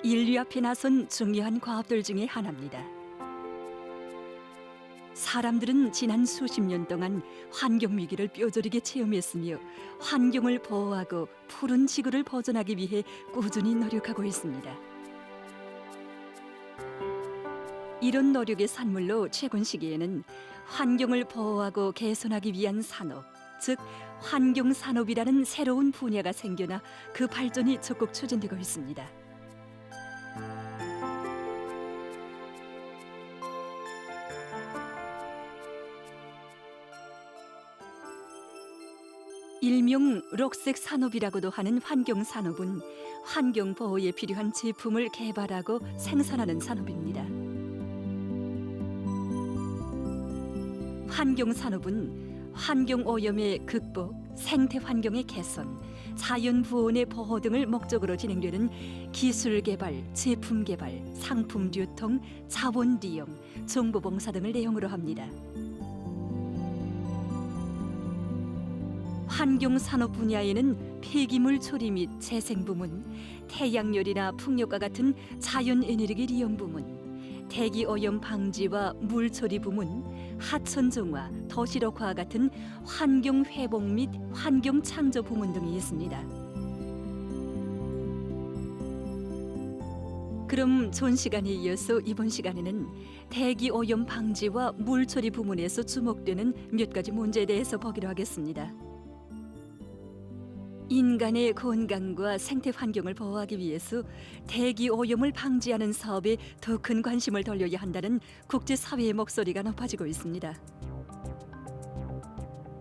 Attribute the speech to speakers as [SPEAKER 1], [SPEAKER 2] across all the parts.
[SPEAKER 1] 인류 앞에 나선 중요한 과업들 중에 하나입니다. 사람들은 지난 수십 년 동안 환경 위기를 뼈저리게 체험했으며 환경을 보호하고 푸른 지구를 보존하기 위해 꾸준히 노력하고 있습니다. 이런 노력의 산물로 최근 시기에는 환경을 보호하고 개선하기 위한 산업, 즉 환경산업이라는 새로운 분야가 생겨나 그 발전이 적극 추진되고 있습니다. 일명 록색 산업이라고도 하는 환경 산업은 환경 보호에 필요한 제품을 개발하고 생산하는 산업입니다. 환경 산업은 환경 오염의 극복, 생태 환경의 개선, 자연 부원의 보호 등을 목적으로 진행되는 기술 개발, 제품 개발, 상품 유통, 자원利用, 정보 봉사 등을 내용으로 합니다. 환경산업 분야에는 폐기물 처리 및 재생 부문, 태양열이나 풍력과 같은 자연 에너지 이용 부문, 대기 오염 방지와 물 처리 부문, 하천 정화, 도시록화와 같은 환경 회복 및 환경 창조 부문 등이 있습니다. 그럼 전 시간에 이어서 이번 시간에는 대기 오염 방지와 물 처리 부문에서 주목되는 몇 가지 문제에 대해서 보기로 하겠습니다. 인간의 건강과 생태 환경을 보호하기 위해서 대기 오염을 방지하는 사업에 더 큰 관심을 돌려야 한다는 국제사회의 목소리가 높아지고 있습니다.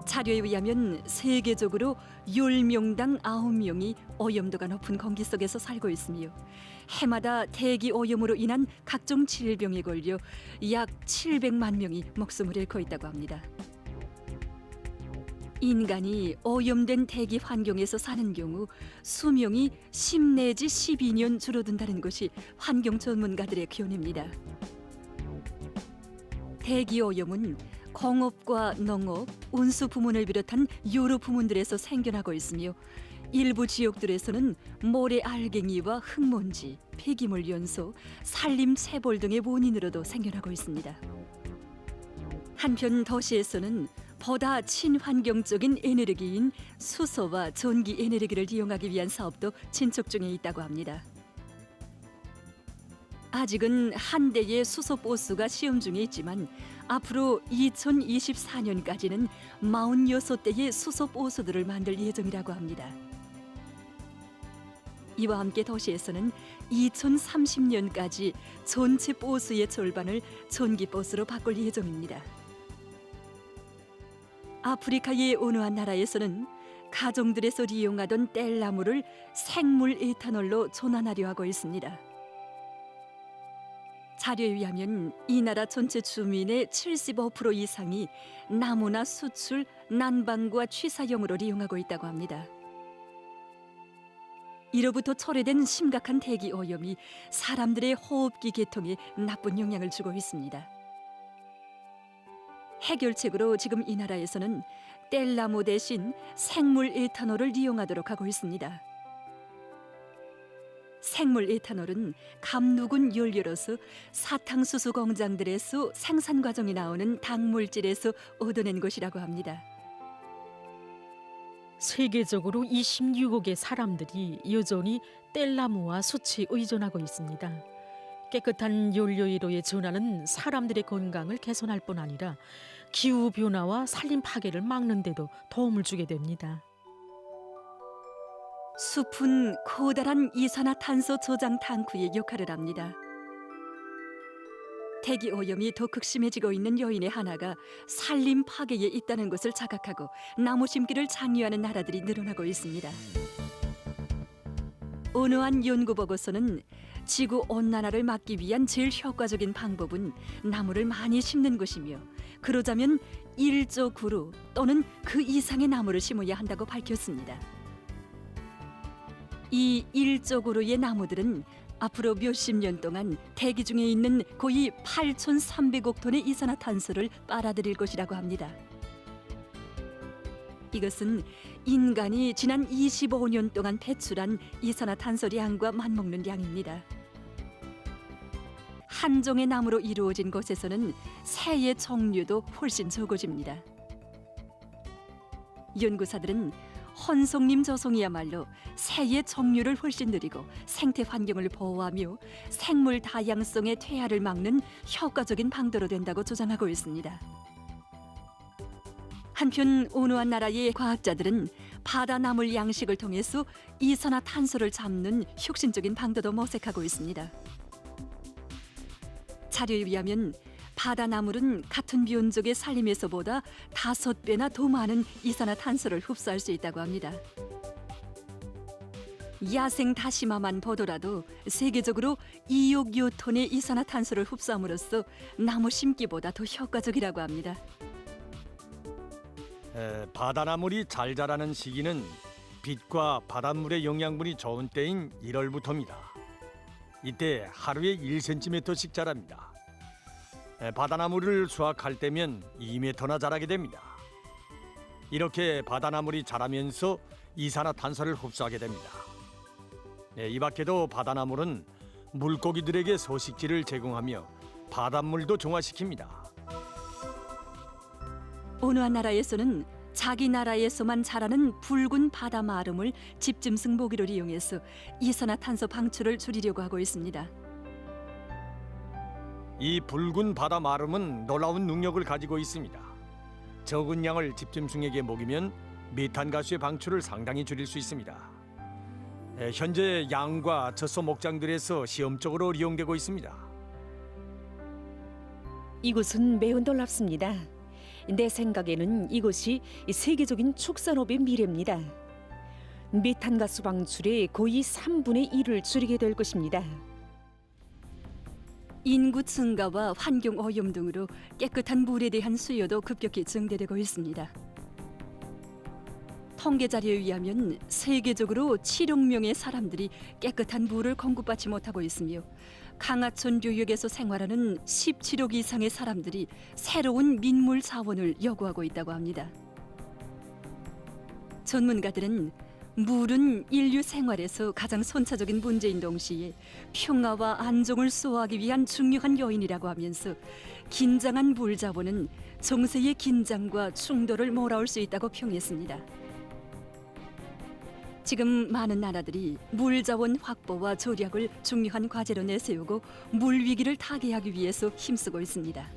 [SPEAKER 1] 자료에 의하면 세계적으로 10명당 9명이 오염도가 높은 공기 속에서 살고 있으며 해마다 대기 오염으로 인한 각종 질병에 걸려 약 700만 명이 목숨을 잃고 있다고 합니다. 인간이 오염된 대기 환경에서 사는 경우 수명이 10 내지 12년 줄어든다는 것이 환경 전문가들의 견해입니다. 대기 오염은 공업과 농업, 운수 부문을 비롯한 여러 부문들에서 생겨나고 있으며 일부 지역들에서는 모래 알갱이와 흙먼지, 폐기물 연소, 산림 채벌 등의 원인으로도 생겨나고 있습니다. 한편 도시에서는 보다 친환경적인 에너지인 수소와 전기 에너지를 이용하기 위한 사업도 진척 중에 있다고 합니다. 아직은 한 대의 수소 보수가 시험 중에 있지만 앞으로 2024년까지는 46대의 수소 보수들을 만들 예정이라고 합니다. 이와 함께 도시에서는 2030년까지 전체 보수의 절반을 전기 보수로 바꿀 예정입니다. 아프리카의 어느 한 나라에서는 가정들에서 이용하던 땔나무를 생물 에탄올로 전환하려 하고 있습니다. 자료에 의하면 이 나라 전체 주민의 75% 이상이 나무나 수출, 난방과 취사용으로 이용하고 있다고 합니다. 이로부터 초래된 심각한 대기 오염이 사람들의 호흡기 계통에 나쁜 영향을 주고 있습니다. 해결책으로 지금 이 나라에서는 땔나무 대신 생물 에탄올을 이용하도록 하고 있습니다. 생물 에탄올은 감누군 연료로서 사탕수수 공장들에서 생산 과정이 나오는 당물질에서 얻어낸 것이라고 합니다.
[SPEAKER 2] 세계적으로 26억의 사람들이 여전히 땔나무와 숯에 의존하고 있습니다. 깨끗한 연료의 전환은 사람들의 건강을 개선할 뿐 아니라 기후변화와 산림 파괴를 막는 데도 도움을 주게 됩니다.
[SPEAKER 1] 숲은 커다란 이산화탄소 저장 탱크의 역할을 합니다. 대기 오염이 더 극심해지고 있는 요인의 하나가 산림 파괴에 있다는 것을 자각하고 나무 심기를 장려하는 나라들이 늘어나고 있습니다. 어느 한 연구 보고서는 지구 온난화를 막기 위한 제일 효과적인 방법은 나무를 많이 심는 것이며 그러자면 1조 그루 또는 그 이상의 나무를 심어야 한다고 밝혔습니다. 이 1조 그루의 나무들은 앞으로 몇십 년 동안 대기 중에 있는 거의 8,300억 톤의 이산화탄소를 빨아들일 것이라고 합니다. 이것은 인간이 지난 25년 동안 배출한 이산화탄소량과 맞먹는 양입니다. 한 종의 나무로 이루어진 곳에서는 새의 종류도 훨씬 적어집니다. 연구사들은 헌송림 저송이야말로 새의 종류를 훨씬 느리고 생태 환경을 보호하며 생물 다양성의 퇴화를 막는 효과적인 방도로 된다고 주장하고 있습니다. 한편 온화한 나라의 과학자들은 바다나물 양식을 통해서 이산화탄소를 잡는 혁신적인 방도도 모색하고 있습니다. 자료에 의하면 바다나물은 같은 비온적의 산림에서보다 5배나 더 많은 이산화탄소를 흡수할 수 있다고 합니다. 야생 다시마만 보더라도 세계적으로 2억 톤의 이산화탄소를 흡수함으로써 나무 심기보다 더 효과적이라고 합니다.
[SPEAKER 3] 바다나물이 잘 자라는 시기는 빛과 바닷물의 영양분이 좋은 때인 1월부터입니다. 이때 하루에 1cm씩 자랍니다. 바다나물을 수확할 때면 2m나 자라게 됩니다. 이렇게 바다나물이 자라면서 이산화탄소를 흡수하게 됩니다. 이 밖에도 바다나물은 물고기들에게 소식지를 제공하며 바닷물도 정화시킵니다.
[SPEAKER 1] 온화한 나라에서는 자기 나라에서만 자라는 붉은 바다 마름을 집짐승 모기를 이용해서 이산화탄소 방출을 줄이려고 하고 있습니다.
[SPEAKER 3] 이 붉은 바다 마름은 놀라운 능력을 가지고 있습니다. 적은 양을 집짐승에게 먹이면 메탄가스의 방출을 상당히 줄일 수 있습니다. 현재 양과 젖소 목장들에서 시험적으로 이용되고 있습니다.
[SPEAKER 4] 이곳은 매우 놀랍습니다. 내 생각에는 이곳이 세계적인 축산업의 미래입니다. 메탄가스 방출의 거의 3분의 1을 줄이게 될 것입니다.
[SPEAKER 1] 인구 증가와 환경 오염 등으로 깨끗한 물에 대한 수요도 급격히 증대되고 있습니다. 통계 자료에 의하면 세계적으로 7억 명의 사람들이 깨끗한 물을 공급받지 못하고 있으며 강하천 유역에서 생활하는 17억 이상의 사람들이 새로운 민물 자원을 요구하고 있다고 합니다. 전문가들은 물은 인류 생활에서 가장 선차적인 문제인 동시에 평화와 안정을 수호하기 위한 중요한 요인이라고 하면서 긴장한 물 자원은 정세의 긴장과 충돌을 몰아올 수 있다고 평했습니다. 지금 많은 나라들이 물 자원 확보와 절약을 중요한 과제로 내세우고 물 위기를 타개하기 위해서 힘쓰고 있습니다.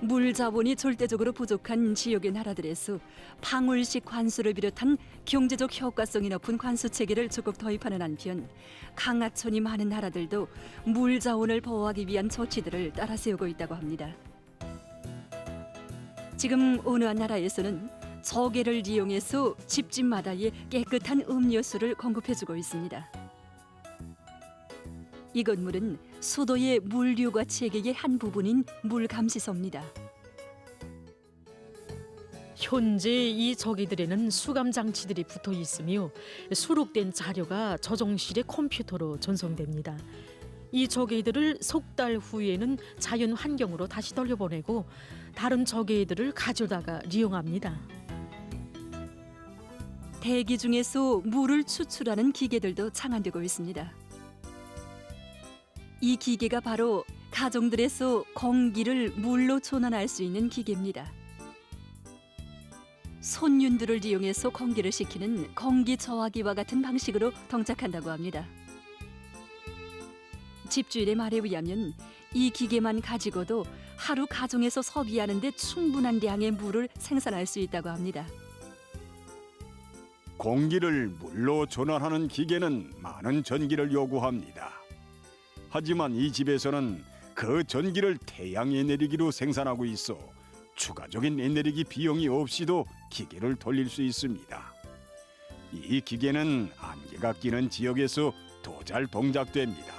[SPEAKER 1] 물 자원이 절대적으로 부족한 지역의 나라들에서 방울식 관수를 비롯한 경제적 효과성이 높은 관수 체계를 적극 도입하는 한편 강하천이 많은 나라들도 물 자원을 보호하기 위한 조치들을 따라 세우고 있다고 합니다. 지금 어느 한 나라에서는 조개를 이용해서 집집마다에 깨끗한 음료수를 공급해주고 있습니다. 이 건물은 수도의 물류과 체계의 한 부분인 물감시소입니다.
[SPEAKER 2] 현재 이 조개들에는 수감 장치들이 붙어 있으며 수록된 자료가 조종실의 컴퓨터로 전송됩니다. 이 조개들을 석 달 후에는 자연 환경으로 다시 돌려보내고 다른 조개들을 가져다가 이용합니다.
[SPEAKER 1] 대기 중에서 물을 추출하는 기계들도 창안되고 있습니다. 이 기계가 바로 가정들에서 공기를 물로 전환할 수 있는 기계입니다. 손윤들을 이용해서 공기를 식히는 공기 저하기와 같은 방식으로 동작한다고 합니다. 집주인의 말에 의하면 이 기계만 가지고도 하루 가정에서 소비하는 데 충분한 양의 물을 생산할 수 있다고 합니다.
[SPEAKER 5] 공기를 물로 전환하는 기계는 많은 전기를 요구합니다. 하지만 이 집에서는 그 전기를 태양 에너지로 생산하고 있어 추가적인 에너지 비용이 없이도 기계를 돌릴 수 있습니다. 이 기계는 안개가 끼는 지역에서 더 잘 동작됩니다.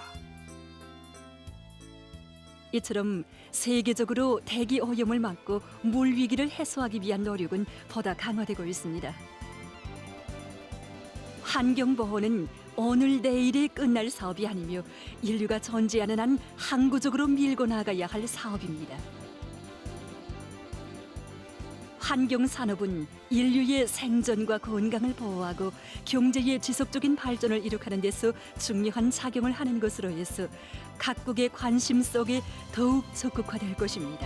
[SPEAKER 1] 이처럼 세계적으로 대기 오염을 막고 물 위기를 해소하기 위한 노력은 보다 강화되고 있습니다. 환경 보호는 오늘 내일에 끝날 사업이 아니며 인류가 존재하는 한 항구적으로 밀고 나가야 할 사업입니다. 환경 산업은 인류의 생존과 건강을 보호하고 경제의 지속적인 발전을 이룩하는 데서 중요한 작용을 하는 것으로 해서 각국의 관심 속에 더욱 적극화될 것입니다.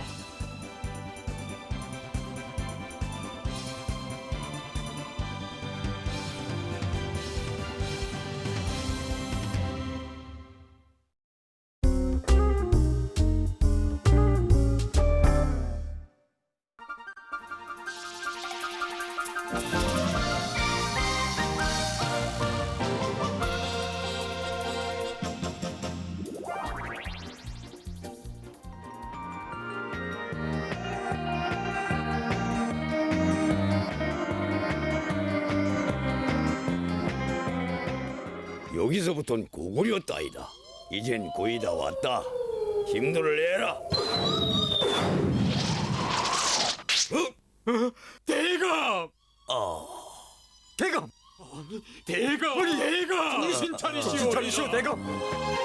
[SPEAKER 6] 여기서부턴 고구려 따위다. 이젠 거의 다 왔다. 힘들을 내라.
[SPEAKER 3] 대감! 대감!
[SPEAKER 6] 대감! 대감!
[SPEAKER 3] 정신 차리시오, 대감!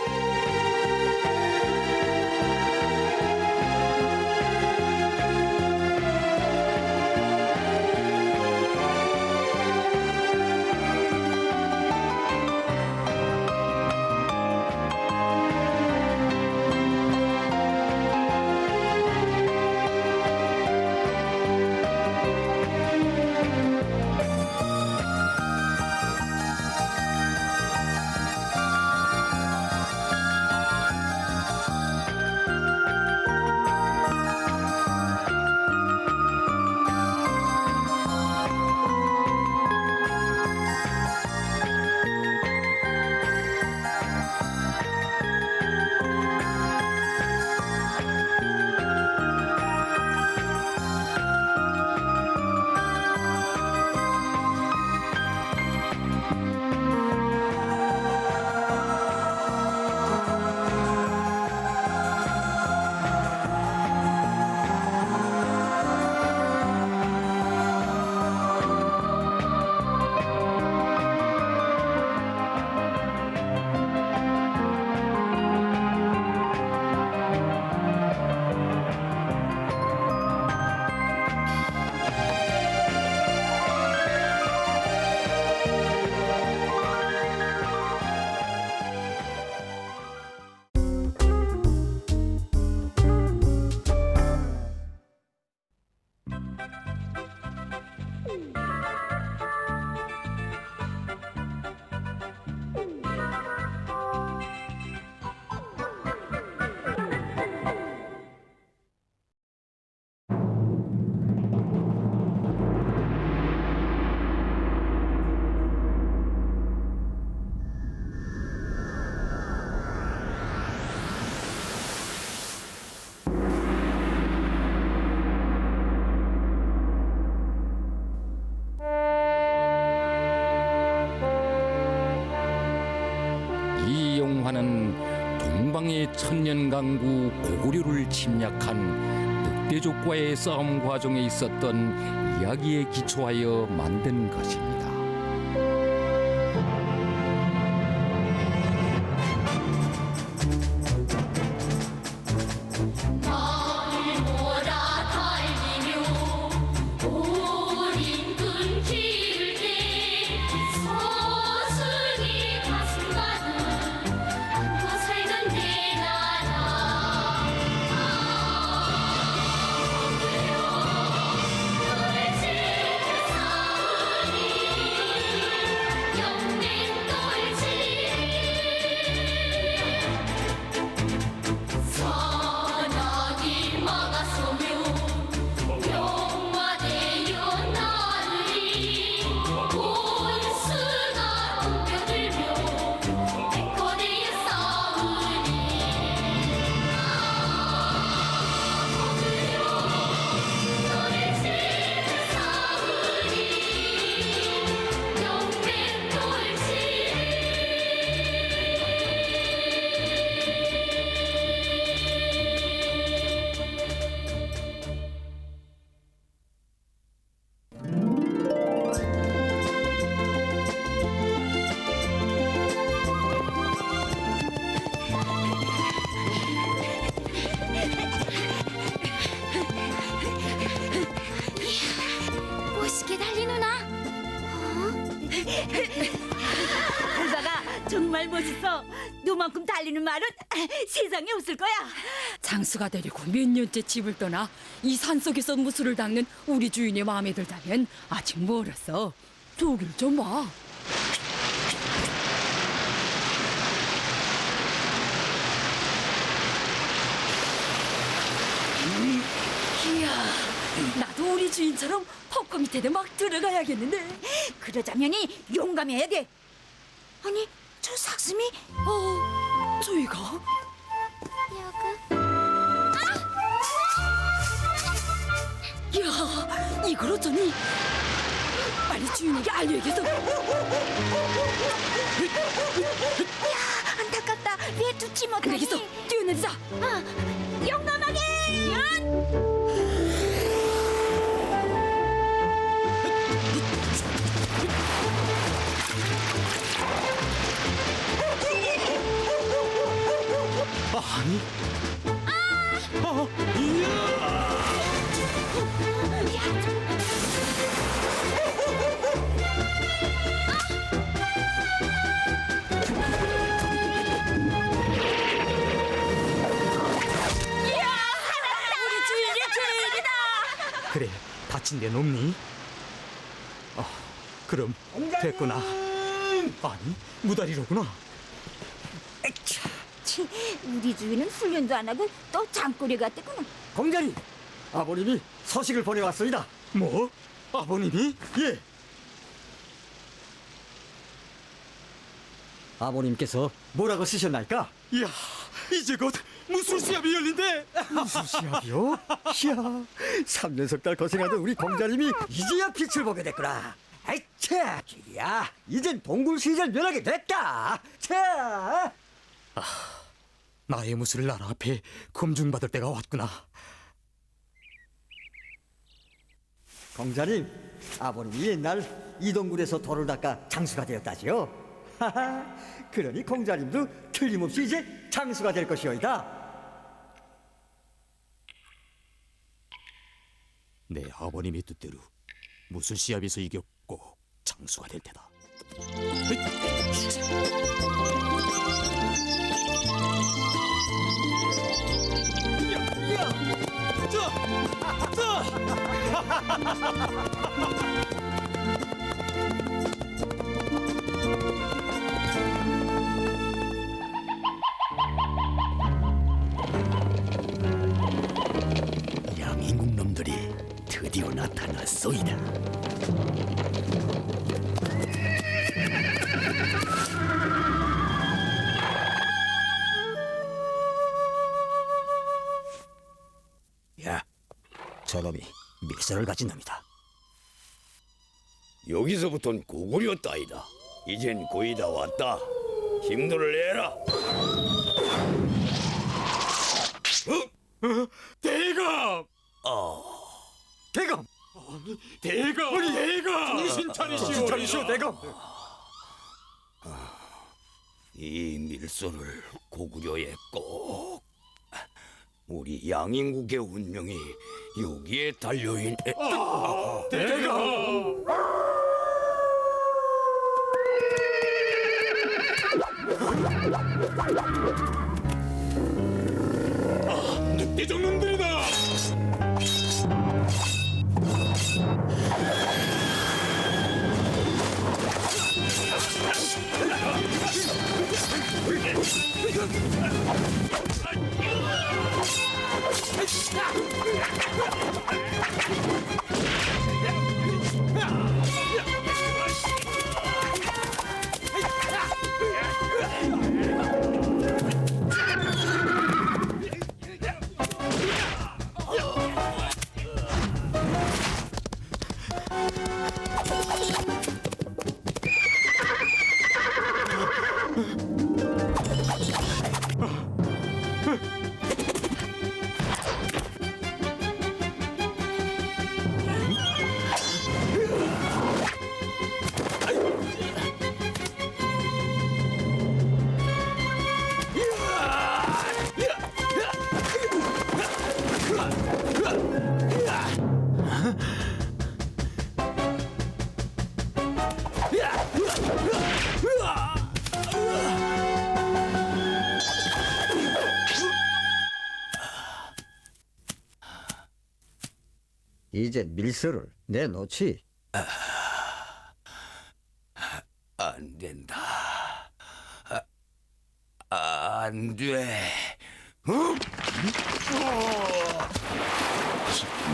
[SPEAKER 7] 이 영화는 동방의 천년강국 고구려를 침략한 늑대족과의 싸움 과정에 있었던 이야기에 기초하여 만든 것입니다.
[SPEAKER 8] 보다가 정말 멋있어. 너만큼 달리는 말은 세상에 없을 거야.
[SPEAKER 1] 장수가 되려고 몇 년째 집을 떠나 이 산속에서 무술을 닦는 우리 주인의 마음에 들다면 아직 멀었어. 저길 좀 봐. 이야, 나도 우리 주인처럼 폭포 밑에도 막 들어가야겠는데.
[SPEAKER 8] 그러자면이 용감해야 돼. 아니, 저 삭슴이
[SPEAKER 1] 저희가? 이야, 이걸 어쩌니? 빨리 주인에게 알려야겠어.
[SPEAKER 8] 안타깝다. 왜 두지 못하니?
[SPEAKER 1] 그러겠어, 뛰어내리자.
[SPEAKER 8] 용감하게.
[SPEAKER 1] 우리 주인이 주인이다.
[SPEAKER 9] 그래, 다친 데는 없니? 그럼 됐구나. 아니, 무다리로구나.
[SPEAKER 8] 치, 우리 주인은 훈련도 안 하고 또 잠꼬리 같대구나.
[SPEAKER 9] 공자님, 아버님이 서식을 보내왔습니다. 뭐? 아버님이? 예. 아버님께서 뭐라고 쓰셨나이까? 이야, 이제 곧 무술 시합이 열린대. 무술 시합이요? 이야, 3년석 달 고생하던 우리 공자님이 이제야 빛을 보게 됐구나. 아이, 차, 기리야, 이젠 동굴 시절 면하게 됐다. 차. 나의 무술을 나라 앞에 검증받을 때가 왔구나. 공자님, 아버님이 옛날 이 동굴에서 돌을 닦아 장수가 되었다지요. 하하, 그러니 공자님도 틀림없이 이제 장수가 될 것이오이다. 내 아버님의 뜻대로 무술 시합에서 이겨 꼭 장수가 될 테다. 양인국 놈들이 드디어 나타났소이다. 야, 저놈이 밀서를 가진 놈이다.
[SPEAKER 6] 여기서부턴 고구려따이다. 이젠 거의 다 왔다. 힘들을 내라.
[SPEAKER 9] 대감! 대감! 대감! 우리 대감!
[SPEAKER 3] 정신 차리시오,
[SPEAKER 9] 대감!
[SPEAKER 6] 이 밀소를 고구려에 꼭 우리 양인국의 운명이 여기에 달려있네.
[SPEAKER 9] 대감!
[SPEAKER 3] 늑대적 놈들이다.
[SPEAKER 9] 이제 밀서를 내놓지.
[SPEAKER 6] 안 된다. 안 돼.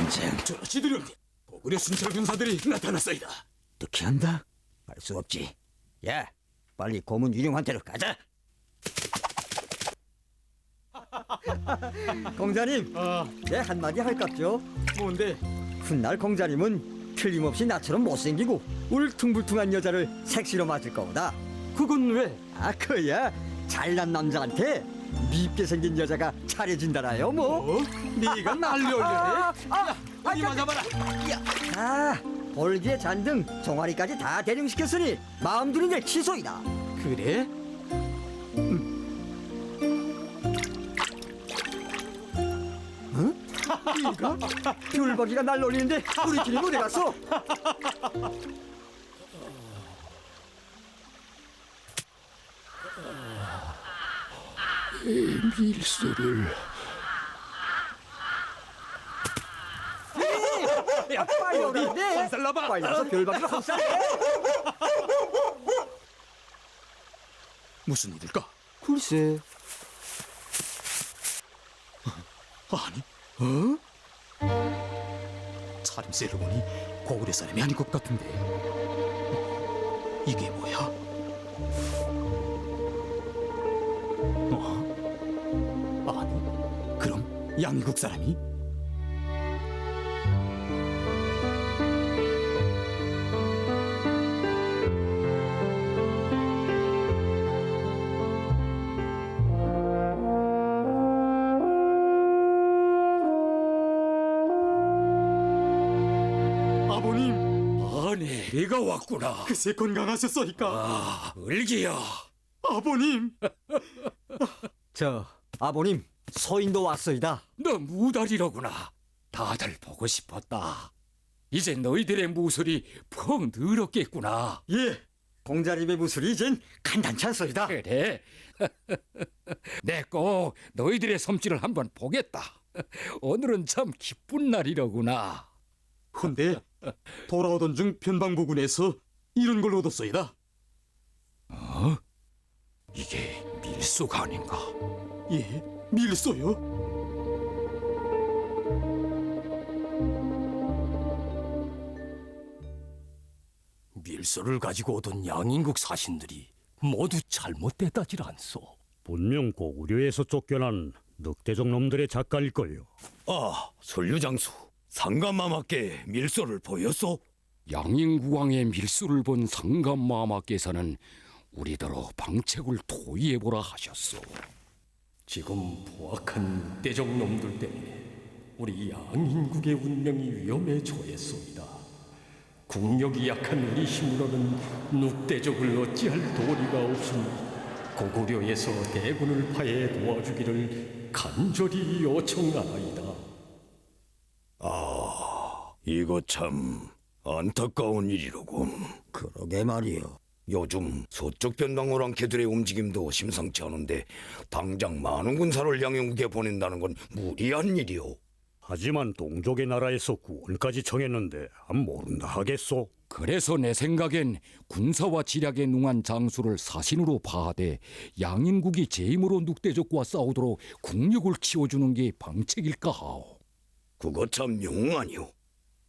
[SPEAKER 9] 인생
[SPEAKER 10] 저지들은 고구려 순찰 군사들이 나타났사이다.
[SPEAKER 9] 어떻게 한다? 알 수 없지. 야, 빨리 고문 유령한테로 가자. 공자님, 내 한마디 할깝죠?
[SPEAKER 10] 뭔데?
[SPEAKER 9] 훗날 공자님은 틀림없이 나처럼 못생기고 울퉁불퉁한 여자를 섹시로 맞을 거다.
[SPEAKER 10] 그건 왜?
[SPEAKER 9] 아, 그야 잘난 남자한테 밉게 생긴 여자가 잘해진다라요, 뭐.
[SPEAKER 10] 네가 날 열려해? 어디 맞아봐라.
[SPEAKER 9] 아, 볼기에 잔등 종아리까지 다 대령시켰으니 마음 두는 일 취소이다.
[SPEAKER 10] 그래?
[SPEAKER 9] 이거? 귤버기가 날 놀리는데 우리끼리 어디 갔어?
[SPEAKER 7] 밀수를
[SPEAKER 9] 야, 빨리 오라. 네.
[SPEAKER 10] 살라봐.
[SPEAKER 9] 빨리 와서 귤버기가 확산해.
[SPEAKER 10] 무슨 일일까?
[SPEAKER 9] 글쎄.
[SPEAKER 10] 아니, 차림새를 보니 고구려 사람이 아닌 것 같은데. 이게 뭐야? 아니, 그럼 양국 사람이?
[SPEAKER 6] 네가 왔구나.
[SPEAKER 10] 글쎄 건강하셨소이까?
[SPEAKER 6] 을기야.
[SPEAKER 10] 아버님.
[SPEAKER 9] 저 아버님, 서인도 왔소이다.
[SPEAKER 6] 너 무달이로구나. 다들 보고 싶었다. 이제 너희들의 무술이 퍽 늘었겠구나.
[SPEAKER 9] 예, 공자님의 무술이 이젠 간단치 않소이다.
[SPEAKER 6] 그래. 내 꼭 너희들의 솜씨를 한번 보겠다. 오늘은 참 기쁜 날이로구나.
[SPEAKER 10] 근데 돌아오던 중 변방부군에서 이런 걸 얻었소이다.
[SPEAKER 6] 이게 밀수가 아닌가?
[SPEAKER 10] 예, 밀소요?
[SPEAKER 6] 밀소를 가지고 오던 양인국 사신들이 모두 잘못됐다질 않소.
[SPEAKER 11] 분명 고구려에서 쫓겨난 늑대족 놈들의 작가일걸요.
[SPEAKER 6] 아, 솔류장수. 상감마마께 밀소를 보였소?
[SPEAKER 7] 양인국왕의 밀수를 본 상감마마께서는 우리더러 방책을 토의해보라 하셨소.
[SPEAKER 12] 지금 포악한 늑대족 놈들 때문에 우리 양인국의 운명이 위험에 처했소이다. 국력이 약한 우리 힘으로는 늑대족을 어찌할 도리가 없으니 고구려에서 대군을 파해 도와주기를 간절히 요청하나이다.
[SPEAKER 6] 이거 참 안타까운 일이로군.
[SPEAKER 9] 그러게 말이요.
[SPEAKER 6] 요즘 서쪽 변방 오랑캐들의 움직임도 심상치 않은데 당장 많은 군사를 양영국에 보낸다는 건 무리한 일이오.
[SPEAKER 11] 하지만 동족의 나라에서 구원까지 청했는데 안 모른다 하겠소?
[SPEAKER 7] 그래서 내 생각엔 군사와 지략에 능한 장수를 사신으로 파하되 양인국이 제 힘으로 늑대족과 싸우도록 국력을 키워주는 게 방책일까 하오.
[SPEAKER 6] 그거 참 영웅아니오.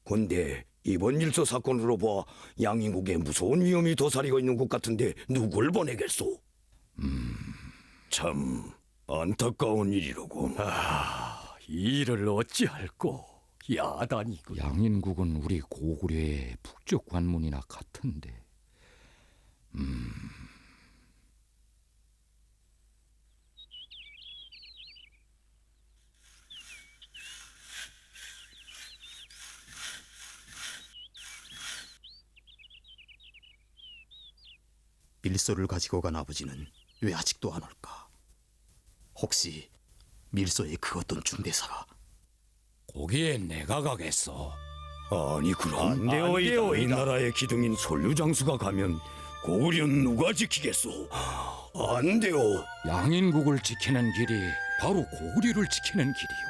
[SPEAKER 6] 근데 이번 일소 사건으로 봐 양인국에 무서운 위험이 도사리고 있는 것 같은데 누굴 보내겠소? 참 안타까운 일이로군.
[SPEAKER 12] 이 일을 어찌할꼬? 야단이군.
[SPEAKER 7] 양인국은 우리 고구려의 북쪽 관문이나 같은데.
[SPEAKER 10] 밀소를 가지고 간 아버지는 왜 아직도 안 올까? 혹시 밀소의 그 어떤 중대사가?
[SPEAKER 6] 거기에 내가 가겠어. 아니 그럼 안 되오이다. 이 나라의 기둥인 솔류장수가 가면 고구려는 누가 지키겠소? 안 돼요.
[SPEAKER 7] 양인국을 지키는 길이 바로 고구려를 지키는 길이요.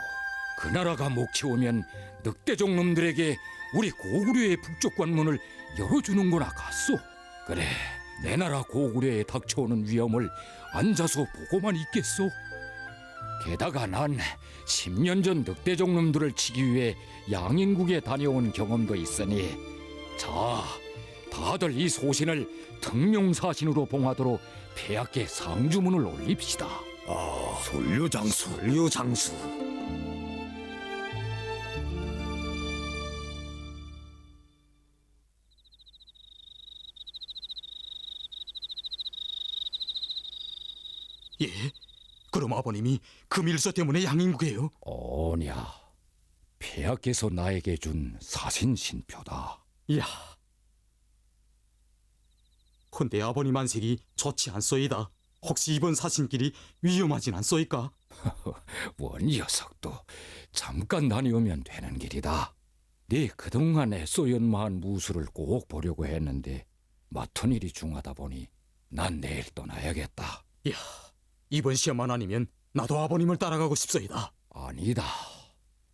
[SPEAKER 7] 그 나라가 목치오면 늑대족 놈들에게 우리 고구려의 북쪽 관문을 열어주는구나 갔소. 그래, 내 나라 고구려에 닥쳐오는 위험을 앉아서 보고만 있겠소. 게다가 난 10년 전 늑대족 놈들을 치기 위해 양인국에 다녀온 경험도 있으니, 자, 다들 이 소신을 등용사신으로 봉하도록 폐하께 상주문을 올립시다.
[SPEAKER 6] 솔류장수.
[SPEAKER 10] 예? 그럼 아버님이 그 밀서 때문에 양인국이에요?
[SPEAKER 7] 오냐, 폐하께서 나에게 준 사신신표다.
[SPEAKER 10] 이야. 헌데 아버님 안색이 좋지 않소이다. 혹시 이번 사신길이 위험하진 않소이까?
[SPEAKER 7] 원 녀석도 잠깐 다녀오면 되는 길이다. 네 그동안 애써 연마한 무술을 꼭 보려고 했는데 맡은 일이 중하다 보니 난 내일 떠나야겠다.
[SPEAKER 10] 이야, 이번 시험만 아니면 나도 아버님을 따라가고 싶소이다.
[SPEAKER 7] 아니다.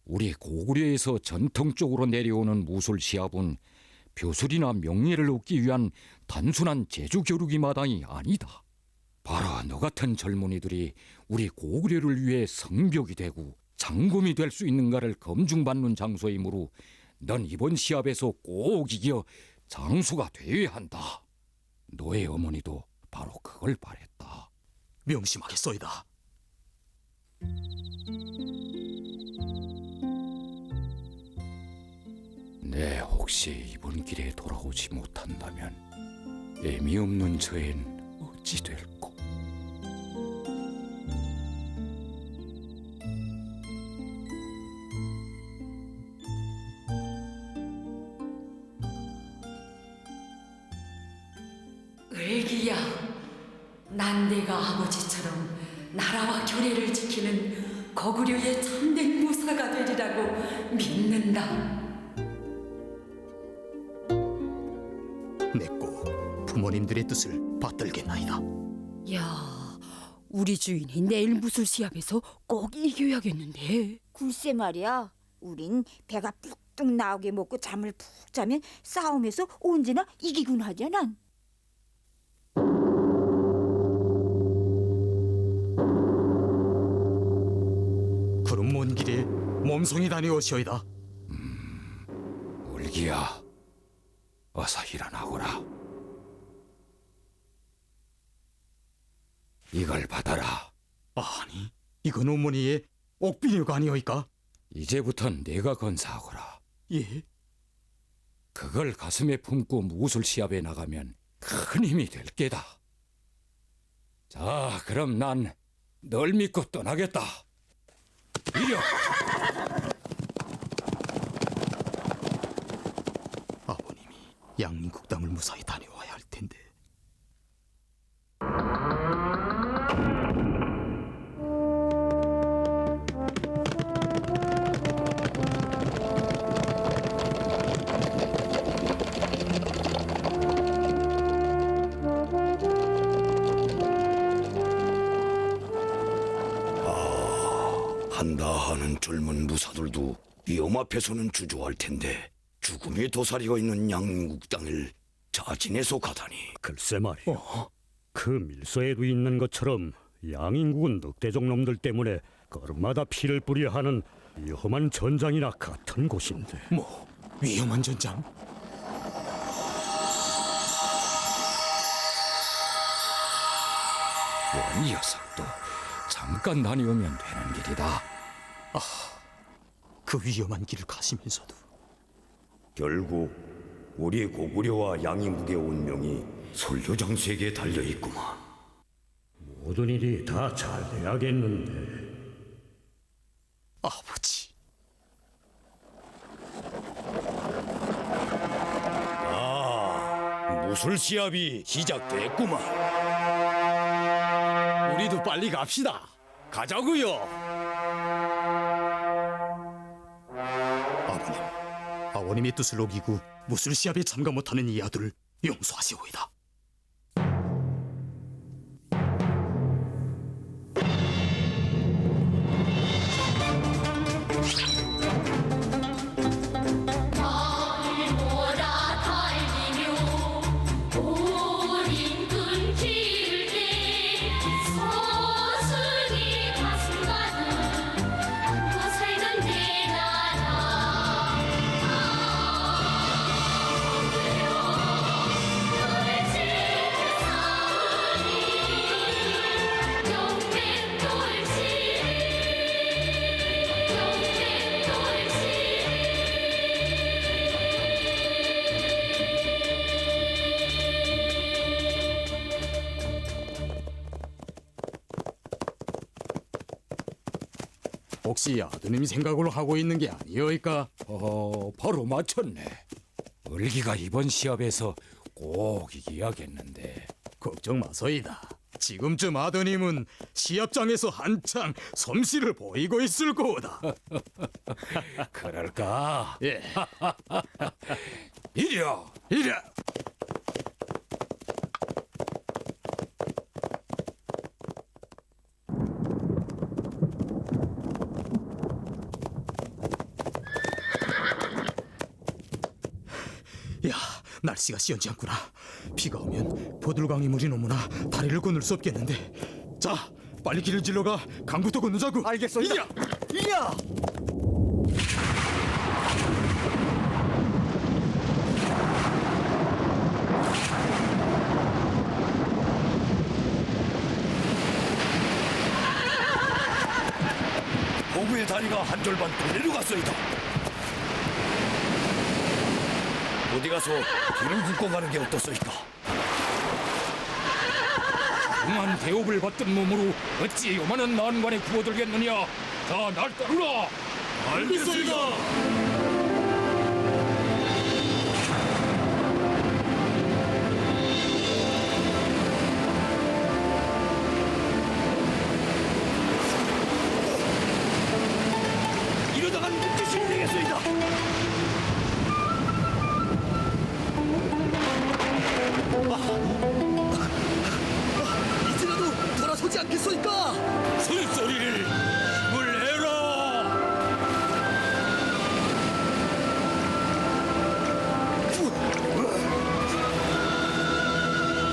[SPEAKER 7] 우리 고구려에서 전통적으로 내려오는 무술 시합은 벼슬이나 명예를 얻기 위한 단순한 제주 겨루기 마당이 아니다. 바로 너 같은 젊은이들이 우리 고구려를 위해 성벽이 되고 장검이 될 수 있는가를 검증받는 장소이므로 넌 이번 시합에서 꼭 이겨 장수가 되어야 한다. 너의 어머니도 바로 그걸 바랬다.
[SPEAKER 10] 명심하겠소이다.
[SPEAKER 7] 네, 혹시 이번 길에 돌아오지 못한다면 애미 없는 저엔 어찌 될꼬?
[SPEAKER 1] 을기야, 난 내가 아버지처럼 나라와 교례를 지키는 고구려의 참된 무사가 되리라고 믿는다.
[SPEAKER 10] 맺고 부모님들의 뜻을 받들겠나이다.
[SPEAKER 8] 야, 우리 주인이 내일 무술 시합에서 꼭 이겨야겠는데.
[SPEAKER 13] 글쎄 말이야. 우린 배가 뚝뚝 나오게 먹고 잠을 푹 자면 싸움에서 언제나 이기곤 하잖아.
[SPEAKER 10] 그럼 먼 길에 몸송이 다녀오시오이다.
[SPEAKER 7] 울기야, 어서 일어나거라. 이걸 받아라.
[SPEAKER 10] 아니, 이건 어머니의 옥비녀가 아니오이까?
[SPEAKER 7] 이제부턴 내가 건사하거라.
[SPEAKER 10] 예?
[SPEAKER 7] 그걸 가슴에 품고 무술 시합에 나가면 큰 힘이 될 게다. 자, 그럼 난 널 믿고 떠나겠다. 이려!
[SPEAKER 10] 아버님이 양민국 땅을 무사히 다녀와야 할 텐데.
[SPEAKER 6] 한다 하는 젊은 무사들도 위험 앞에서는 주저할 텐데 죽음의 도사리가 있는 양인국 땅을 자진해서 가다니.
[SPEAKER 11] 글쎄 말이야. 그 밀서에도 있는 것처럼 양인국은 늑대족 놈들 때문에 걸음마다 피를 뿌려 하는 위험한 전장이나 같은 곳인데.
[SPEAKER 10] 뭐, 위험한 전장?
[SPEAKER 7] 원 녀석도 잠깐 다녀오면 되는 길이다.
[SPEAKER 10] 아, 그 위험한 길을 가시면서도
[SPEAKER 6] 결국 우리 고구려와 양인국의 운명이 솔효장수에게 달려있구만.
[SPEAKER 11] 모든 일이 다 잘 돼야겠는데.
[SPEAKER 10] 아버지.
[SPEAKER 6] 무술 시합이 시작됐구만.
[SPEAKER 3] 우리도 빨리 갑시다. 가자고요.
[SPEAKER 10] 아버님, 아버님의 뜻을 어기고 무술 시합에 참가 못하는 이 아들을 용서하시오이다. 혹시 아드님이 생각을 하고 있는 게 아니오이까?
[SPEAKER 7] 바로 맞췄네. 을기가 이번 시합에서 꼭 이겨야겠는데.
[SPEAKER 10] 걱정 마소이다. 지금쯤 아드님은 시합장에서 한창 솜씨를 보이고 있을 거다.
[SPEAKER 7] 그럴까?
[SPEAKER 10] 예.
[SPEAKER 7] 이랴.
[SPEAKER 10] 야, 날씨가 시원치 않구나. 비가 오면 보들강이 물이 너무나 다리를 건널 수 없겠는데. 자, 빨리 길을 질러가 강부터 건너자고.
[SPEAKER 9] 알겠소이다. 이야!
[SPEAKER 6] 고구의 다리가 한 절반 더 내려갔소이다. 어디 가서 길을 굽고 가는 게 어떻소이까?
[SPEAKER 7] 강한 대업을 받던 몸으로 어찌 요만한 난관에 구어들겠느냐. 자, 날 따르라.
[SPEAKER 6] 알겠소이다. 이러다간 묵지심이 되겠소이다.
[SPEAKER 9] 이제라도 돌아서지 않겠소이까?
[SPEAKER 6] 손소리를 힘을 내라.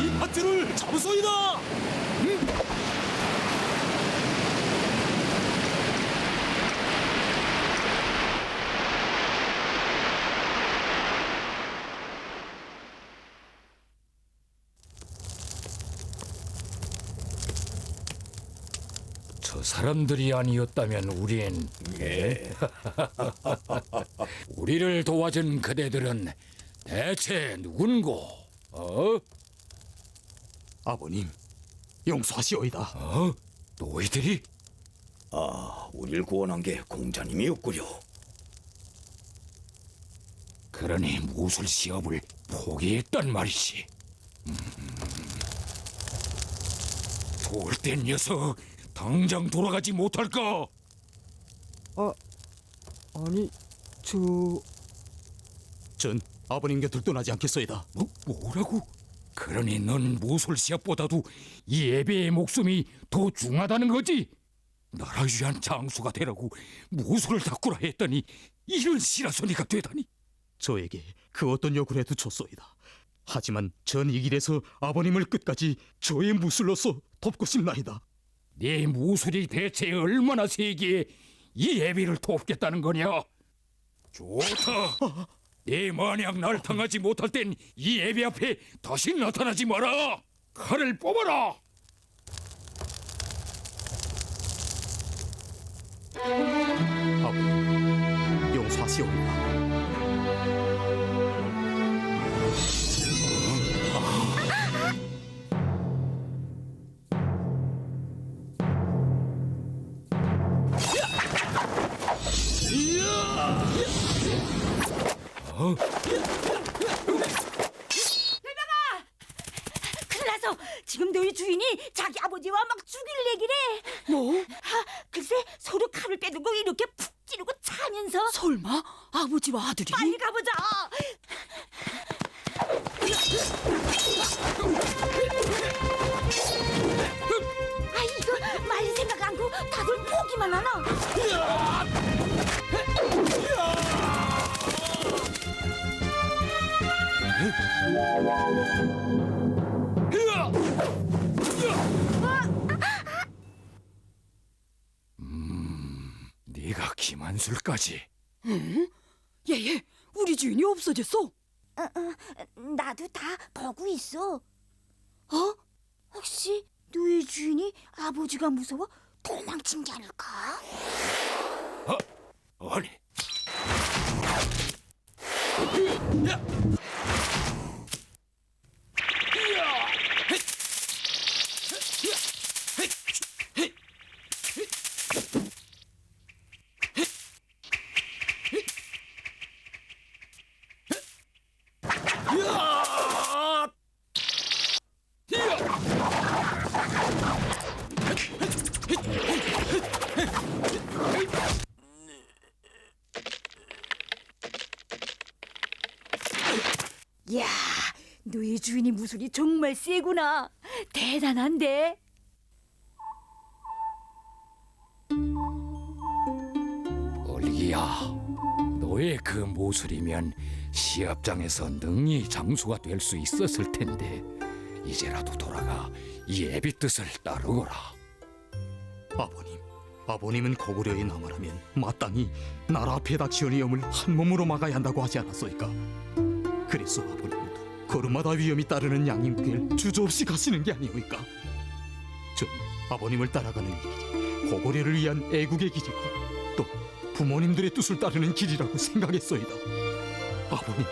[SPEAKER 9] 이 밧줄을 잡으소이다!
[SPEAKER 7] 저 사람들이 아니었다면 우린 우리를 도와준 그대들은 대체 누군고?
[SPEAKER 10] 아버님, 용서하시오이다.
[SPEAKER 7] 너희들이?
[SPEAKER 6] 우릴 구원한 게 공자님이었구려.
[SPEAKER 7] 그러니 무술 시합을 포기했단 말이지. 돌된 녀석, 당장 돌아가지 못할까?
[SPEAKER 9] 아니,
[SPEAKER 10] 전 아버님 곁을 떠나지 않겠소이다.
[SPEAKER 7] 뭐라고? 그러니 넌 무술 시합보다도 이 예배의 목숨이 더 중하다는 거지? 나라 위한 장수가 되라고 무술을 닦으라 했더니 이런 시라소니가 되다니.
[SPEAKER 10] 저에게 그 어떤 요구를 해도 좋소이다. 하지만 전 이 길에서 아버님을 끝까지 저의 무술로서 돕고 싶나이다.
[SPEAKER 7] 네 무술이 대체 얼마나 세기에 이 예비를 돕겠다는 거냐? 좋다. 네 만약 날 당하지 못할 땐 이 예비 앞에 다시 나타나지 마라. 칼을 뽑아라.
[SPEAKER 10] 아버님, 용서하시오이다.
[SPEAKER 8] 큰일 났어. 지금 너희 주인이 자기 아버지와 막 죽일 얘기래.
[SPEAKER 4] 뭐?
[SPEAKER 8] 글쎄 서로 칼을 빼두고 이렇게 푹 찌르고 차면서.
[SPEAKER 4] 설마 아버지와 아들이?
[SPEAKER 8] 빨리 가보자. 아, 이거 말리 생각 않고 다들 포기만 하나.
[SPEAKER 7] 네가 김한술까지.
[SPEAKER 4] 응? 얘, 우리 주인이 없어졌어.
[SPEAKER 13] 나도 다 보고 있어. 어? 혹시 너희 주인이 아버지가 무서워 도망친 게 아닐까?
[SPEAKER 7] 아니.
[SPEAKER 13] 야, 너의 주인이 무술이 정말 세구나. 대단한데.
[SPEAKER 7] 올기야, 너의 그 모술이면 시합장에서 능히 장수가 될 수 있었을 텐데 이제라도 돌아가 이 애비 뜻을 따르거라.
[SPEAKER 10] 아버님은 고구려의 남아라면 마땅히 나라 앞에다 지은 위험을 한 몸으로 막아야 한다고 하지 않았소이까? 그래서 아버님도 걸음마다 위험이 따르는 양인국을 주저없이 가시는 게 아니오이까? 전 아버님을 따라가는 이 길이 고구려를 위한 애국의 길이고 또 부모님들의 뜻을 따르는 길이라고 생각했소이다. 아버님,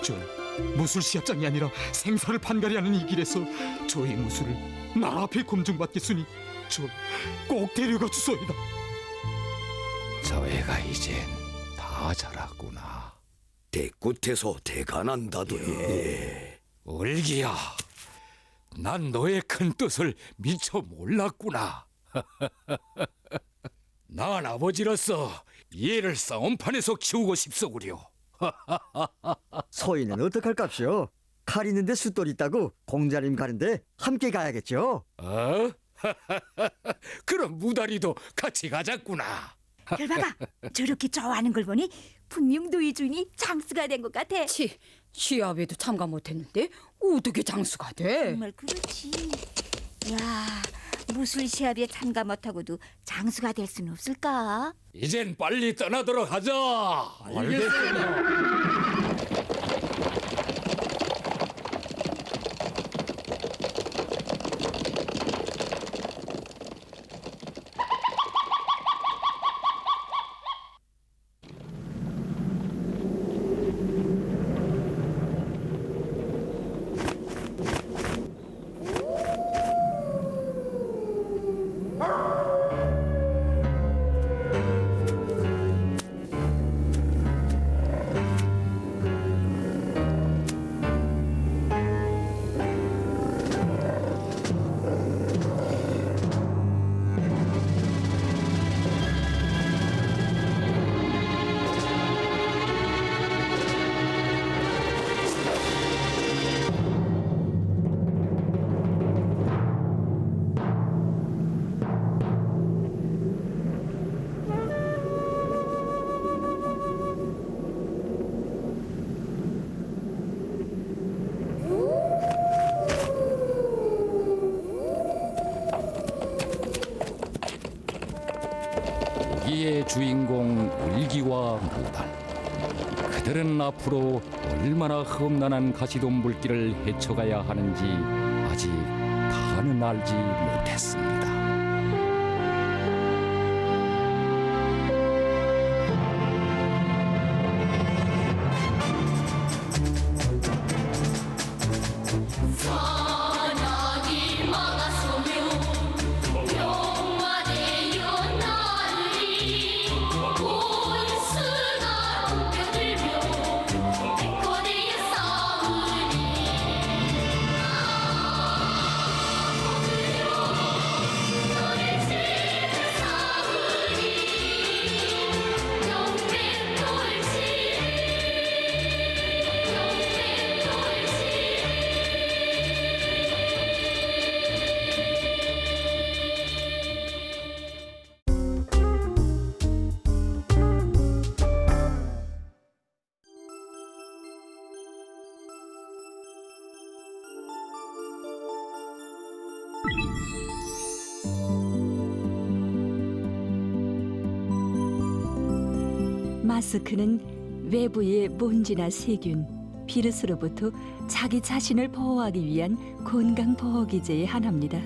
[SPEAKER 10] 전 무술 시합장이 아니라 생사를 판가리하는 이 길에서 저의 무술을 나라 앞에 검증받겠으니 저 꼭 데려가 주소이다.
[SPEAKER 7] 저 애가 이젠 다 자랐구나.
[SPEAKER 6] 대끝에서 대가난다도 예.
[SPEAKER 7] 올기야, 난 너의 큰 뜻을 미처 몰랐구나. 난 아버지로서 얘를 싸움판에서 키우고 싶소구려.
[SPEAKER 9] 소희는 어떡할깝시오? 칼 있는데 숫돌 있다고 공자님 가는데 함께 가야겠죠?
[SPEAKER 7] 어? 그럼 무다리도 같이 가자꾸나.
[SPEAKER 13] 별봐봐, 저렇게 좋아하는 걸 보니 분명 너희 주인이 장수가 된 것 같아.
[SPEAKER 14] 시합에도 참가 못했는데 어떻게 장수가 돼?
[SPEAKER 13] 정말 그렇지. 야, 무술 시합에 참가 못하고도 장수가 될 수는 없을까?
[SPEAKER 7] 이젠 빨리 떠나도록 하자.
[SPEAKER 3] 알겠습니다.
[SPEAKER 7] 이의 주인공 을기와 무달, 그들은 앞으로 얼마나 험난한 가시덤불길을 헤쳐가야 하는지 아직 다는 알지 못했습니다.
[SPEAKER 1] 마스크는 외부의 먼지나 세균, 비루스로부터 자기 자신을 보호하기 위한 건강 보호 기제의 하나입니다.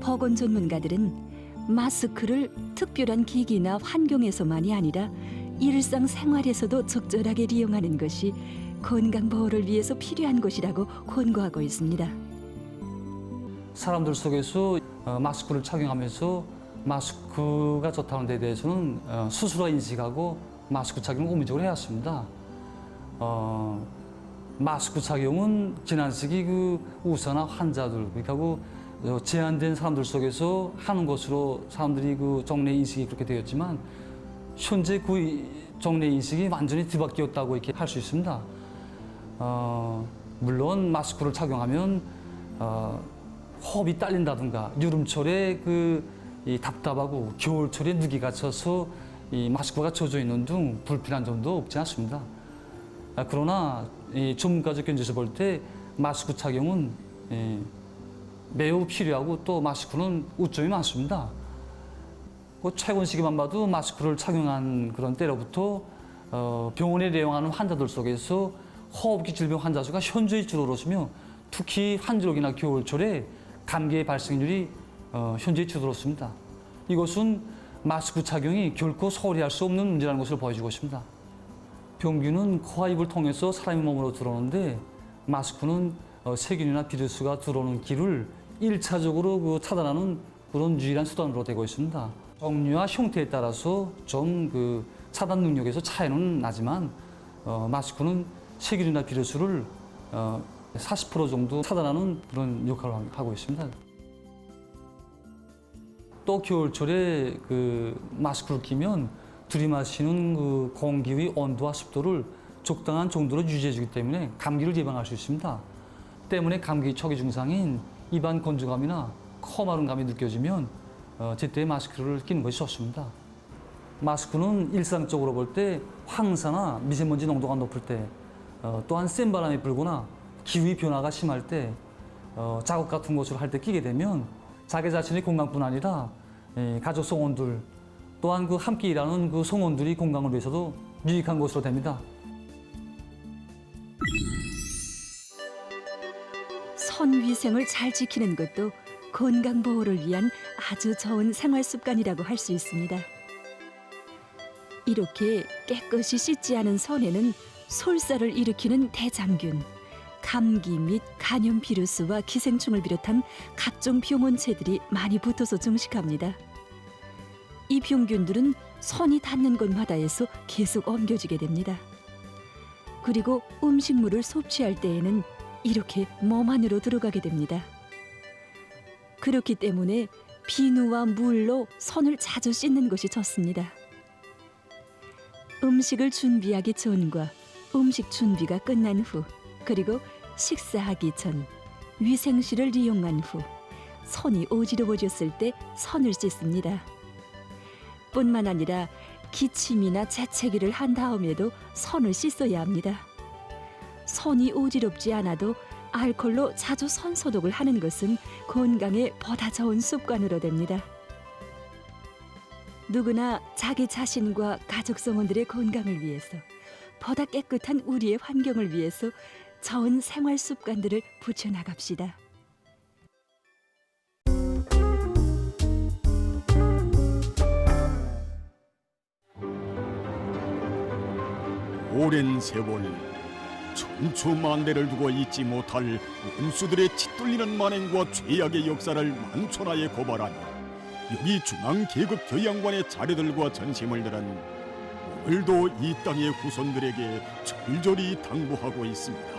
[SPEAKER 1] 보건 전문가들은 마스크를 특별한 기기나 환경에서만이 아니라 일상생활에서도 적절하게 이용하는 것이 건강 보호를 위해서 필요한 것이라고 권고하고 있습니다.
[SPEAKER 15] 사람들 속에서 마스크를 착용하면서 마스크가 좋다는 데 대해서는 스스로 인식하고 마스크 착용을 의무적으로 해왔습니다. 마스크 착용은 지난 시기 그 우선화 환자들 그리고 제한된 사람들 속에서 하는 것으로 사람들이 그 정례 인식이 그렇게 되었지만 현재 그 정례 인식이 완전히 뒤바뀌었다고 이렇게 할 수 있습니다. 물론 마스크를 착용하면 호흡이 딸린다든가 여름철에 이 답답하고 겨울철에 누기가 쳐서 이 마스크가 젖어 있는 등 불편한 점도 없지 않습니다. 그러나 이 전문가적 견지에서 볼 때 마스크 착용은 매우 필요하고 또 마스크는 우점이 많습니다. 최근 시기만 봐도 마스크를 착용한 그런 때로부터 병원에 내용하는 환자들 속에서 호흡기 질병 환자 수가 현저히 줄어들었으며 특히 환절기나 겨울철에 감기의 발생률이 현저히 줄어들었습니다. 이것은 마스크 착용이 결코 소홀히 할 수 없는 문제라는 것을 보여주고 있습니다. 병균은 코와 입을 통해서 사람의 몸으로 들어오는데 마스크는 세균이나 비루스가 들어오는 길을 1차적으로 차단하는 그런 유일한 수단으로 되고 있습니다. 종류와 형태에 따라서 좀 차단 능력에서 차이는 나지만 마스크는 세균이나 비루스를 40% 정도 차단하는 그런 역할을 하고 있습니다. 또 겨울철에 마스크를 끼면 들이마시는 공기의 온도와 습도를 적당한 정도로 유지해주기 때문에 감기를 예방할 수 있습니다. 때문에 감기 초기 증상인 입안 건조감이나 코 마른 감이 느껴지면 제때 마스크를 끼는 것이 좋습니다. 마스크는 일상적으로 볼 때 황사나 미세먼지 농도가 높을 때 또한 센 바람이 불거나 기후 변화가 심할 때 작업 같은 것을 할 때 끼게 되면 자기 자신의 건강뿐 아니라 가족 성원들 또한 함께 일하는 성원들이 건강을 위해서도 유익한 것으로 됩니다.
[SPEAKER 1] 선 위생을 잘 지키는 것도 건강 보호를 위한 아주 좋은 생활 습관이라고 할 수 있습니다. 이렇게 깨끗이 씻지 않은 손에는 솔살을 일으키는 대장균, 감기 및 간염 비루스와 기생충을 비롯한 각종 병원체들이 많이 붙어서 증식합니다. 이 병균들은 손이 닿는 곳마다에서 계속 옮겨지게 됩니다. 그리고 음식물을 섭취할 때에는 이렇게 몸 안으로 들어가게 됩니다. 그렇기 때문에 비누와 물로 손을 자주 씻는 것이 좋습니다. 음식을 준비하기 전과 음식 준비가 끝난 후, 그리고 식사하기 전, 위생실을 이용한 후 손이 어지러워졌을 때 손을 씻습니다. 뿐만 아니라 기침이나 재채기를 한 다음에도 손을 씻어야 합니다. 손이 어지럽지 않아도 알코올로 자주 손 소독을 하는 것은 건강에 보다 좋은 습관으로 됩니다. 누구나 자기 자신과 가족 성원들의 건강을 위해서, 보다 깨끗한 우리의 환경을 위해서 좋은 생활 습관들을 붙여나갑시다.
[SPEAKER 5] 오랜 세월 천추만대를 두고 잊지 못할 원수들의 짓돌리는 만행과 죄악의 역사를 만천하에 고발하니 여기 중앙계급교양관의 자료들과 전심을 들은 오늘도 이 땅의 후손들에게 절절히 당부하고 있습니다.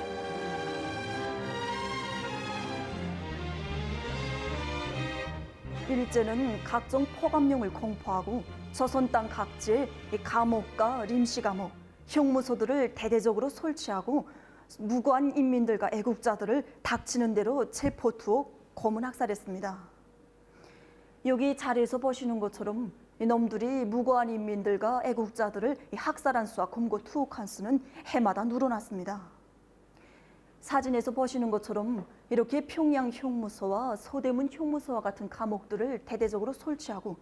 [SPEAKER 16] 일제는 각종 포감령을 공포하고 조선 땅 각지에 감옥과臨死감옥, 형무소들을 대대적으로 설치하고 무고한 인민들과 애국자들을 닥치는 대로 체포투옥, 고문학살했습니다. 여기 자리에서 보시는 것처럼 이놈들이 무고한 인민들과 애국자들을 학살한 수와 검거 투옥한 수는 해마다 늘어났습니다. 사진에서 보시는 것처럼 이렇게 평양 형무소와 서대문 형무소와 같은 감옥들을 대대적으로 설치하고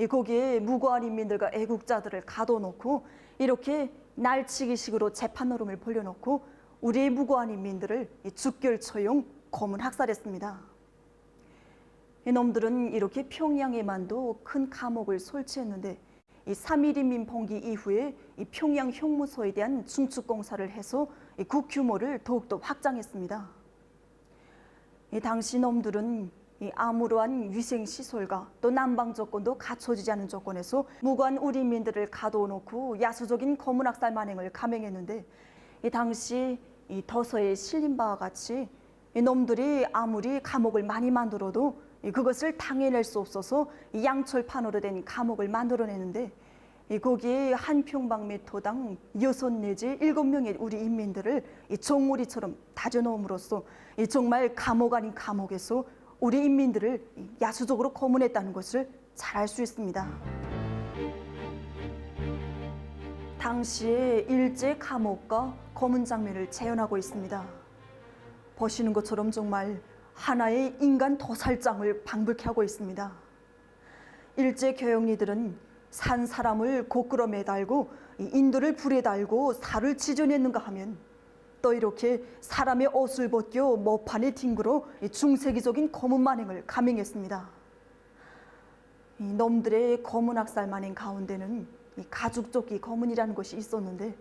[SPEAKER 16] 거기에 무고한 인민들과 애국자들을 가둬놓고 이렇게 날치기식으로 재판 노름을 벌려놓고 우리의 무고한 인민들을 즉결 처형, 고문 학살했습니다. 이놈들은 이렇게 평양에만도 큰 감옥을 설치했는데 이 3.1인민 봉기 이후에 이 평양 형무소에 대한 증축 공사를 해서 그 규모를 더욱더 확장했습니다. 이 당시 놈들은 이 아무러한 위생 시설과 또 난방 조건도 갖춰지지 않은 조건에서 무고한 우리 인민들을 가둬놓고 야수적인 고문학살 만행을 감행했는데 이 당시 이 더서에 실린 바와 같이 이놈들이 아무리 감옥을 많이 만들어도 그것을 당해낼 수 없어서 이 양철판으로 된 감옥을 만들어내는데 거기에 한 평방미터당 6 내지 7명의 우리 인민들을 이 종오리처럼 다져놓음으로써 정말 감옥 아닌 감옥에서 우리 인민들을 야수적으로 고문했다는 것을 잘 알 수 있습니다. 당시에 일제 감옥과 고문 장면을 재현하고 있습니다. 보시는 것처럼 정말 하나의 인간 도살장을 방불케 하고 있습니다. 일제 교영리들은 산 사람을 고끌어 매달고 인도를 불에 달고 살을 지져냈는가 하면 또 이렇게 사람의 옷을 벗겨 모판에 뒹굴어 중세기적인 고문 만행을 감행했습니다. 놈들의 고문 학살 만행 가운데는 가죽조끼 고문이라는 것이 있었는데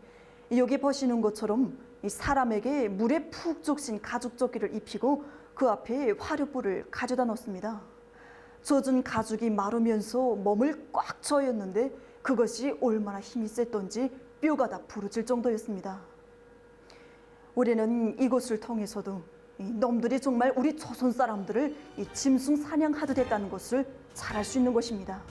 [SPEAKER 16] 여기 보시는 것처럼 사람에게 물에 푹 적신 가죽조끼를 입히고 그 앞에 화류불을 가져다 놓습니다. 젖은 가죽이 마르면서 몸을 꽉 조였는데 그것이 얼마나 힘이 셌던지 뼈가 다 부러질 정도였습니다. 우리는 이곳을 통해서도 놈들이 정말 우리 조선 사람들을 짐승 사냥하듯 했다는 것을 잘 알 수 있는 것입니다.